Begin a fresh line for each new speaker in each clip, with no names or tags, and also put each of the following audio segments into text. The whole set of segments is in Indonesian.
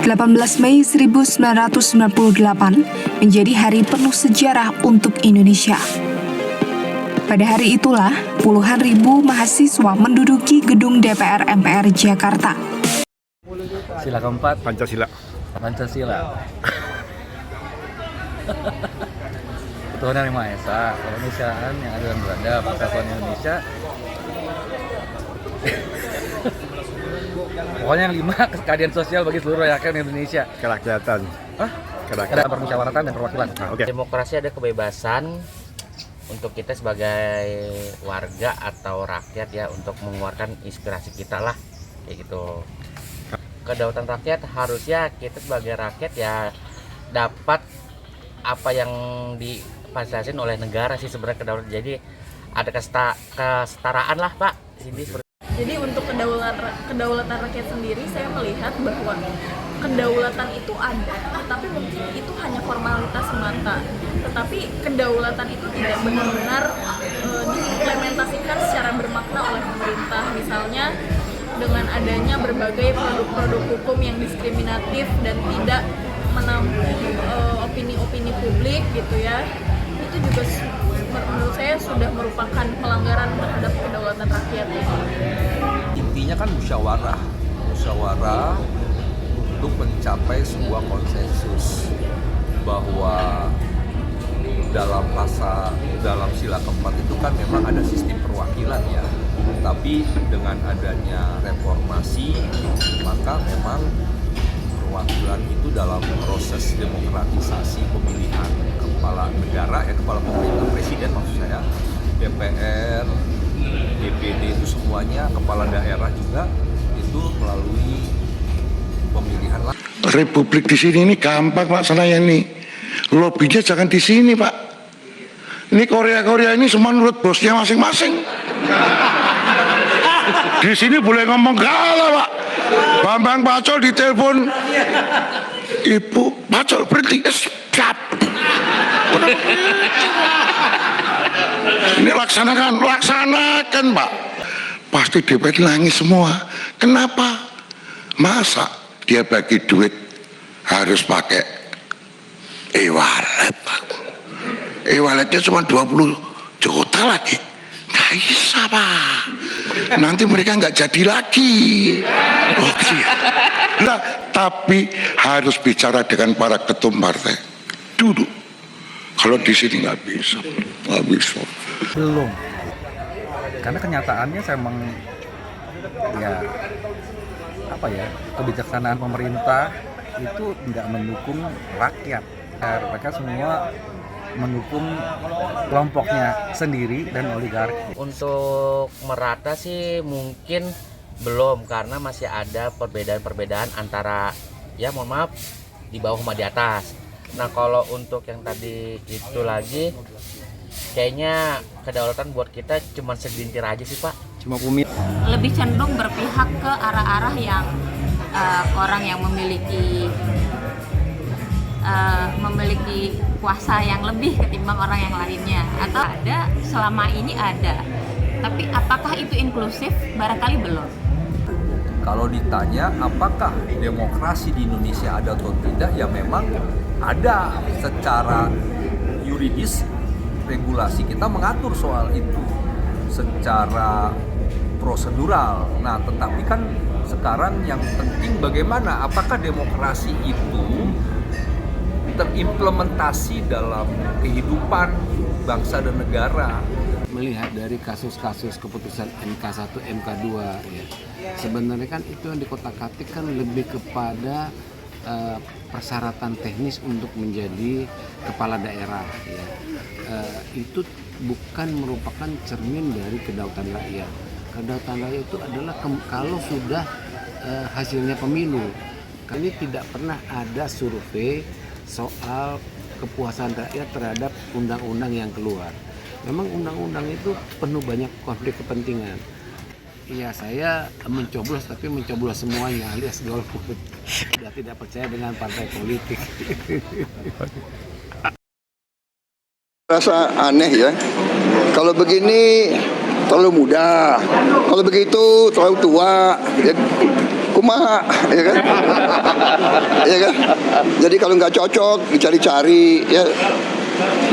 18 Mei 1998 menjadi hari penuh sejarah untuk Indonesia. Pada hari itulah, puluhan ribu mahasiswa menduduki gedung DPR MPR Jakarta.
Sila keempat,
Pancasila.
Pancasila. Ketuhanan Yang Maha Esa, Keindonesiaan yang adil dan beradab, Persatuan Indonesia. Pokoknya yang 5, keadilan sosial bagi seluruh rakyat Indonesia.
Kerakyatan.
Ada permusyawaratan dan perwakilan.
Oke.
Demokrasi ada kebebasan untuk kita sebagai warga atau rakyat ya untuk mengeluarkan inspirasi kita lah kayak gitu. Kedaulatan rakyat harusnya kita sebagai rakyat ya dapat apa yang difasilitasin oleh negara sih sebenarnya kedaulatan. Jadi ada kesetaraan lah Pak di sini.
Jadi untuk kedaulatan rakyat sendiri saya melihat bahwa kedaulatan itu ada, tapi mungkin itu hanya formalitas semata. Tetapi kedaulatan itu tidak benar-benar diimplementasikan secara bermakna oleh pemerintah. Misalnya dengan adanya berbagai produk-produk hukum yang diskriminatif dan tidak menampung opini-opini publik gitu ya. Itu juga menurut saya sudah merupakan pelanggaran terhadap kedaulatan rakyat.
Intinya kan musyawarah untuk mencapai sebuah konsensus bahwa dalam sila keempat itu kan memang ada sistem perwakilan ya, tapi dengan adanya reformasi maka memang perwakilan itu dalam proses demokratisasi pemilihan kepala negara ya, kepala pemerintah, presiden maksud saya, DPR, DPD itu semuanya, kepala daerah juga itu melalui pemilihan lah.
Republik di sini ini gampang laksananya nih. Lobbynya jangan di sini Pak. Ini Korea ini semua menurut bosnya masing-masing. Di sini boleh ngomong galah Pak. Bambang Pacul ditelepon, Ibu Pacul berhenti, siap. Ini laksanakan Pak. Pasti DPR nangis semua. Kenapa? Masa dia bagi duit harus pakai e-wallet Pak. E-walletnya cuma 20 juta lagi. Nggak bisa Pak. Nanti mereka nggak jadi lagi. Oke. Nah, tapi harus bicara dengan para ketum partai. Duduk. Kalau di sini nggak bisa.
Belum. Karena kenyataannya saya emang ya kebijaksanaan pemerintah itu tidak mendukung rakyat. Mereka semua mendukung kelompoknya sendiri dan oligarki.
Untuk merata sih mungkin belum, karena masih ada perbedaan-perbedaan antara ya mohon maaf di bawah sama di atas. Nah kalau untuk yang tadi itu lagi kayaknya kedaulatan buat kita cuma segelintir aja sih Pak.
Cuma pemilih.
Lebih cenderung berpihak ke arah-arah yang orang yang memiliki kuasa yang lebih ketimbang orang yang lainnya, atau ada selama ini ada, tapi apakah itu inklusif? Barangkali belum.
Kalau ditanya apakah demokrasi di Indonesia ada atau tidak, ya memang ada. Secara yuridis regulasi kita mengatur soal itu secara prosedural. Nah tetapi kan sekarang yang penting bagaimana apakah demokrasi itu terimplementasi dalam kehidupan bangsa dan negara.
Melihat dari kasus-kasus keputusan MK1, MK2 ya. Sebenarnya kan itu yang dikotak-katik kan lebih kepada persyaratan teknis untuk menjadi kepala daerah ya. Itu bukan merupakan cermin dari kedaulatan rakyat. Kedaulatan rakyat itu adalah kalau sudah hasilnya pemilu. Kali tidak pernah ada survei soal kepuasan rakyat terhadap undang-undang yang keluar. Memang undang-undang itu penuh banyak konflik kepentingan. Iya, saya mencoblos tapi mencoblos semuanya alias golput. Sudah tidak percaya dengan partai politik.
Rasa aneh ya. Kalau begini terlalu muda, kalau begitu terlalu tua. Ya, kumaha, ya kan? Ya kan? Jadi kalau nggak cocok dicari-cari, ya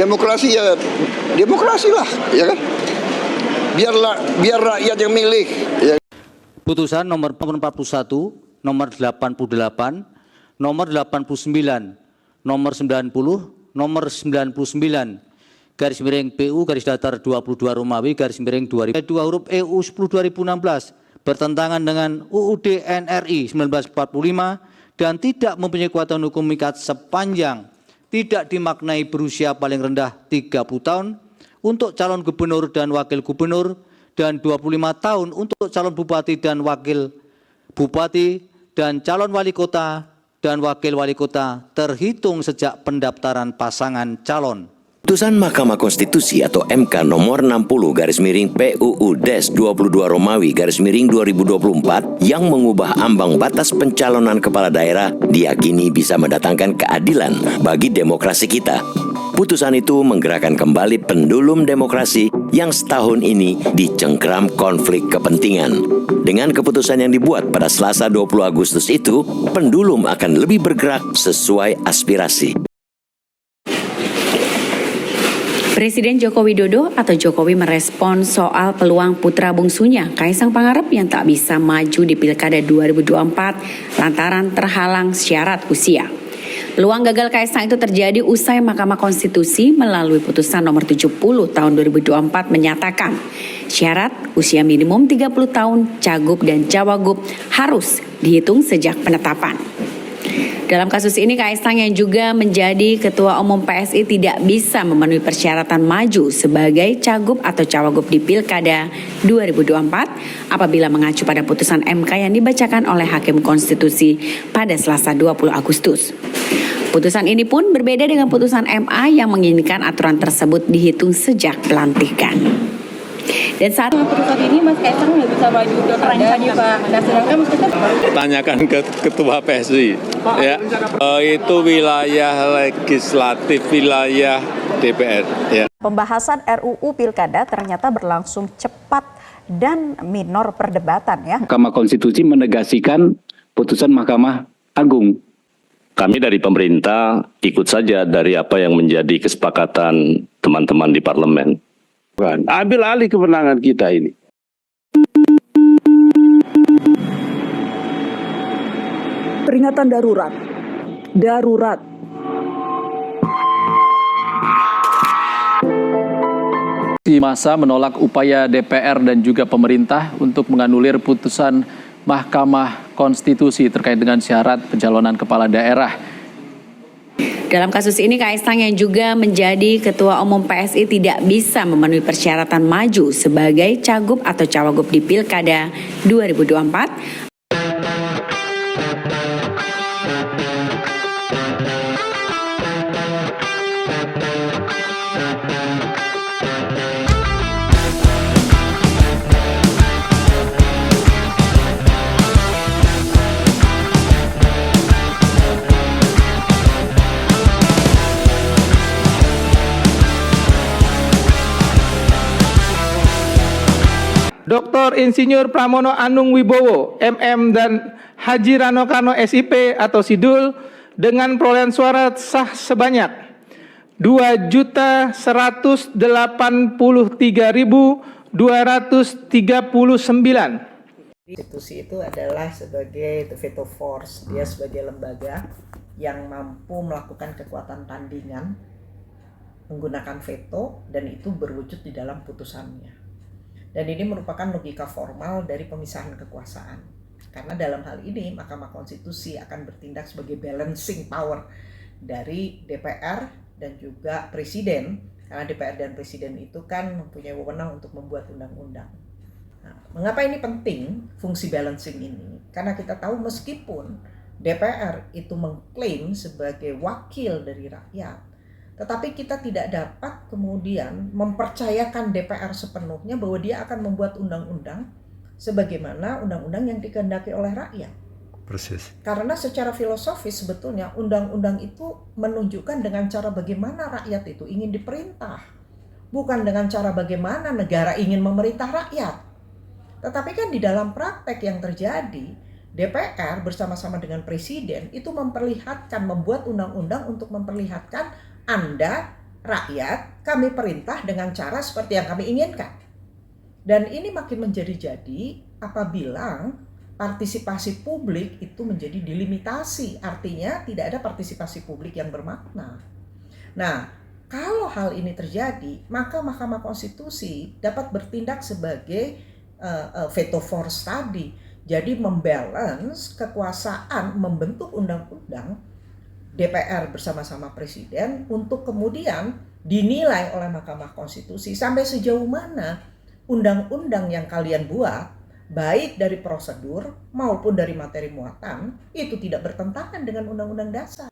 demokrasi ya demokrasi lah, ya kan? Biar rakyat yang milih. Ya.
Putusan nomor 41, nomor 88, nomor 89, nomor 90, nomor 99, garis miring PU garis datar 22 Romawi garis miring 2002 huruf EU 10 2016 bertentangan dengan UUD NRI 1945 dan tidak mempunyai kekuatan hukum mengikat sepanjang tidak dimaknai berusia paling rendah 30 tahun untuk calon gubernur dan wakil gubernur dan 25 tahun untuk calon bupati dan wakil bupati dan calon wali kota dan wakil wali kota terhitung sejak pendaftaran pasangan calon.
Putusan Mahkamah Konstitusi atau MK nomor 60 garis miring PUU-22 Romawi garis miring 2024 yang mengubah ambang batas pencalonan kepala daerah diyakini bisa mendatangkan keadilan bagi demokrasi kita. Putusan itu menggerakkan kembali pendulum demokrasi yang setahun ini dicengkram konflik kepentingan. Dengan keputusan yang dibuat pada Selasa 20 Agustus itu, pendulum akan lebih bergerak sesuai aspirasi.
Presiden Joko Widodo atau Jokowi merespon soal peluang putra bungsunya Kaisang Pangarep yang tak bisa maju di Pilkada 2024 lantaran terhalang syarat usia. Peluang gagal Kaisang itu terjadi usai Mahkamah Konstitusi melalui putusan nomor 70 tahun 2024 menyatakan syarat usia minimum 30 tahun cagup dan cawagup harus dihitung sejak penetapan. Dalam kasus ini Kaisang yang juga menjadi Ketua Umum PSI tidak bisa memenuhi persyaratan maju sebagai cagup atau cawagup di Pilkada 2024 apabila mengacu pada putusan MK yang dibacakan oleh Hakim Konstitusi pada Selasa 20 Agustus. Putusan ini pun berbeda dengan putusan MA yang menginginkan aturan tersebut dihitung sejak pelantikan. Dan saat putusan ini Mas Kaisang nggak bisa maju ke Pilkada Pak. Nah sedangkan Mas Kaisang
tanyakan ke Ketua PSI ya. Itu wilayah legislatif, wilayah DPR ya.
Pembahasan RUU Pilkada ternyata berlangsung cepat dan minor perdebatan ya.
Mahkamah Konstitusi menegaskan putusan Mahkamah Agung.
Kami dari pemerintah ikut saja dari apa yang menjadi kesepakatan teman-teman di parlemen.
Ambil alih kewenangan kita ini.
Peringatan darurat. Darurat.
Masa menolak upaya DPR dan juga pemerintah untuk menganulir putusan Mahkamah Konstitusi terkait dengan syarat pencalonan kepala daerah.
Dalam kasus ini Kaisang yang juga menjadi Ketua Umum PSI tidak bisa memenuhi persyaratan maju sebagai cagup atau cawagup di Pilkada 2024.
Dr. Insinyur Pramono Anung Wibowo, MM dan Haji Rano Karno SIP atau SIDUL dengan perolehan suara sah sebanyak 2.183.239.
Konstitusi itu adalah sebagai the veto force, dia sebagai lembaga yang mampu melakukan kekuatan tandingan menggunakan veto dan itu berwujud di dalam putusannya. Dan ini merupakan logika formal dari pemisahan kekuasaan. Karena dalam hal ini Mahkamah Konstitusi akan bertindak sebagai balancing power dari DPR dan juga Presiden. Karena DPR dan Presiden itu kan mempunyai wewenang untuk membuat undang-undang. Nah, mengapa ini penting fungsi balancing ini? Karena kita tahu meskipun DPR itu mengklaim sebagai wakil dari rakyat, tetapi kita tidak dapat kemudian mempercayakan DPR sepenuhnya bahwa dia akan membuat undang-undang sebagaimana undang-undang yang dikehendaki oleh rakyat.
Persis.
Karena secara filosofis sebetulnya undang-undang itu menunjukkan dengan cara bagaimana rakyat itu ingin diperintah. Bukan dengan cara bagaimana negara ingin memerintah rakyat. Tetapi kan di dalam praktek yang terjadi, DPR bersama-sama dengan Presiden itu membuat undang-undang untuk memperlihatkan Anda, rakyat, kami perintah dengan cara seperti yang kami inginkan. Dan ini makin menjadi-jadi apabila partisipasi publik itu menjadi dilimitasi, artinya tidak ada partisipasi publik yang bermakna. Nah, kalau hal ini terjadi, maka Mahkamah Konstitusi dapat bertindak sebagai veto force tadi. Jadi membalance kekuasaan membentuk undang-undang DPR bersama-sama Presiden untuk kemudian dinilai oleh Mahkamah Konstitusi sampai sejauh mana undang-undang yang kalian buat baik dari prosedur maupun dari materi muatan itu tidak bertentangan dengan Undang-Undang Dasar.